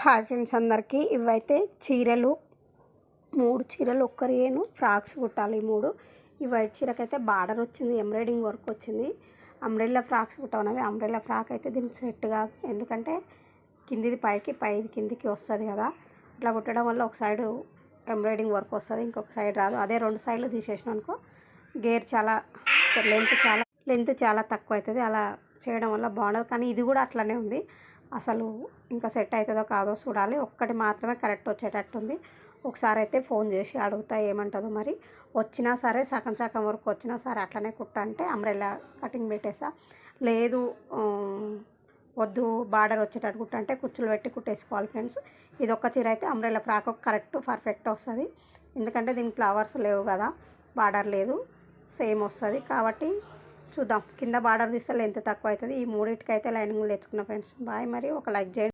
Hi friends అందరికీ ఇవైతే చీరలు 3 చీరలు ఒక్కరియేను ఫ్రాక్స్ కుట్టాలి 3. ఈ వైట్ చీరకైతే బార్డర్ వచ్చింది, ఎంబ్రాయిడింగ్ వర్క్ వచ్చింది. అంబ్రెల్లా ఫ్రాక్స్ కుట్టమన్నది. అంబ్రెల్లా ఫ్రాక్ అయితే దీనికి సెట్ కాదు, ఎందుకంటే కిందిది పైకి పైది కిందికి వస్తుంది కదా. ఇట్లా కుట్టడం వల్ల ఒక సైడు ఎంబ్రాయిడింగ్ వర్క్ వస్తుంది, ఇంకొక సైడ్ రాదు. అదే 2 సైడ్లు తీసేసిన అనుకో గేర్ చాలా లెంత్ చాలా తక్కువ అవుతుంది. అలా చేయడం వల్ల బాగుండదు. కానీ ఇది కూడా అట్లనే ఉంది. అసలు ఇంకా సెట్ అవుతుందో కాదో చూడాలి. ఒక్కటి మాత్రమే కరెక్ట్ వచ్చేటట్టు ఉంది. ఒకసారి అయితే ఫోన్ చేసి అడుగుతా ఏమంటుందో. మరి వచ్చినా సరే సగం వరకు వచ్చినా సరే అట్లనే కుట్టంటే అంబ్రెల్లా కటింగ్ పెట్టేసా. లేదు వద్దు బార్డర్ వచ్చేటట్టు కుట్టంటే కుచ్చులు పెట్టి కుట్టేసుకోవాలి ఫ్రెండ్స్. ఇది ఒక్క చీర అయితే అంబ్రెల్లా ఫ్రాక్ కరెక్ట్ పర్ఫెక్ట్ వస్తుంది. ఎందుకంటే దీనికి ఫ్లవర్స్ లేవు కదా, బార్డర్ లేదు, సేమ్ వస్తుంది. కాబట్టి చూద్దాం. కింద బార్డర్ తీస్తే లెంత్ తక్కువ అవుతుంది. ఈ 3టికైతే లైనింగ్ తెచ్చుకున్న ఫ్రెండ్స్. బాయ్. మరి ఒక లైక్ చేయండి.